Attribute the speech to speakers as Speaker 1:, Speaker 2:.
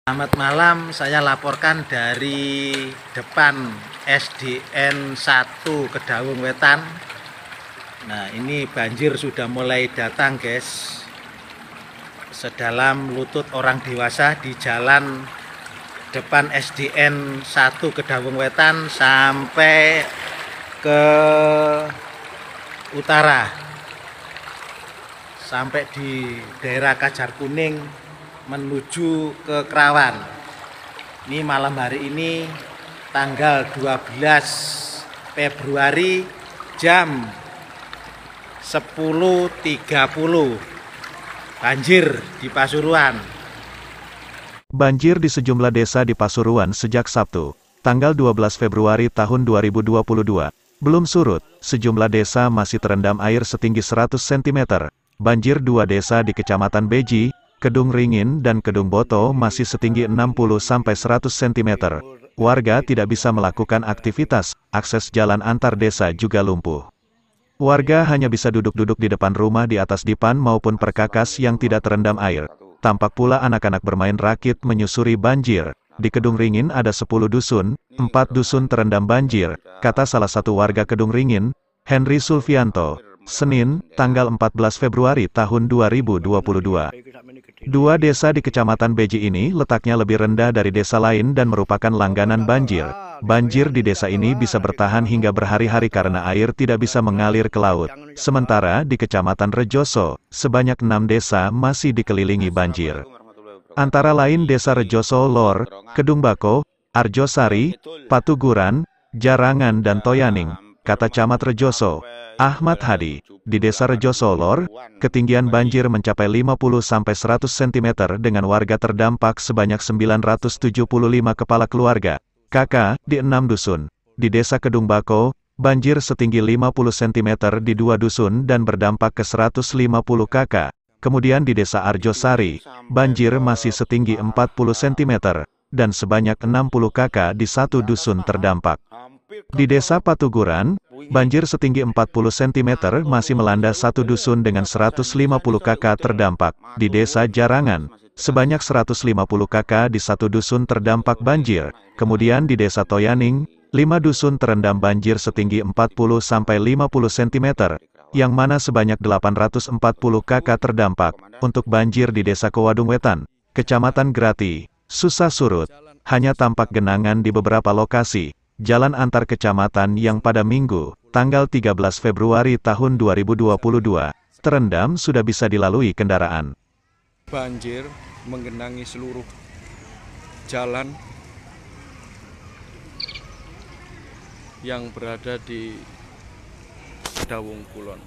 Speaker 1: Selamat malam, saya laporkan dari depan SDN 1 Kedawung Wetan. Nah, ini banjir sudah mulai datang, guys. Sedalam lutut orang dewasa di jalan depan SDN 1 Kedawung Wetan sampai ke utara. Sampai di daerah Kajar Kuning menuju ke Krawan. Ini malam hari ini tanggal 12 Februari jam 10.30. Banjir di Pasuruan.
Speaker 2: Banjir di sejumlah desa di Pasuruan sejak Sabtu, tanggal 12 Februari tahun 2022. Belum surut, sejumlah desa masih terendam air setinggi 100 cm. Banjir dua desa di Kecamatan Beji, Kedung Ringin dan Kedung Boto masih setinggi 60-100 cm. Warga tidak bisa melakukan aktivitas, akses jalan antar desa juga lumpuh. Warga hanya bisa duduk-duduk di depan rumah di atas dipan maupun perkakas yang tidak terendam air. Tampak pula anak-anak bermain rakit menyusuri banjir. Di Kedung Ringin ada 10 dusun, 4 dusun terendam banjir, kata salah satu warga Kedung Ringin, Henry Sulfianto, Senin, tanggal 14 Februari tahun 2022. Dua desa di Kecamatan Beji ini letaknya lebih rendah dari desa lain dan merupakan langganan banjir. Banjir di desa ini bisa bertahan hingga berhari-hari karena air tidak bisa mengalir ke laut. Sementara di Kecamatan Rejoso, sebanyak 6 desa masih dikelilingi banjir. Antara lain Desa Rejoso Lor, Kedung Bako, Arjosari, Patuguran, Jarangan dan Toyaning, kata Camat Rejoso, Ahmad Hadi. Di Desa Rejoso Lor, ketinggian banjir mencapai 50-100 cm dengan warga terdampak sebanyak 975 kepala keluarga, KK, di 6 dusun. Di Desa Kedung Bako, banjir setinggi 50 cm di 2 dusun dan berdampak ke 150 KK. Kemudian di Desa Arjosari, banjir masih setinggi 40 cm, dan sebanyak 60 KK di 1 dusun terdampak. Di Desa Patuguran, banjir setinggi 40 cm masih melanda 1 dusun dengan 150 KK terdampak. Di Desa Jarangan, sebanyak 150 KK di 1 dusun terdampak banjir. Kemudian di Desa Toyaning, 5 dusun terendam banjir setinggi 40-50 cm, yang mana sebanyak 840 KK terdampak. Untuk banjir di Desa Kewadung Wetan, Kecamatan Grati, susah surut, hanya tampak genangan di beberapa lokasi. Jalan antar kecamatan yang pada Minggu, tanggal 13 Februari tahun 2022, terendam sudah bisa dilalui kendaraan.
Speaker 3: Banjir menggenangi seluruh jalan yang berada di Kedawung Kulon.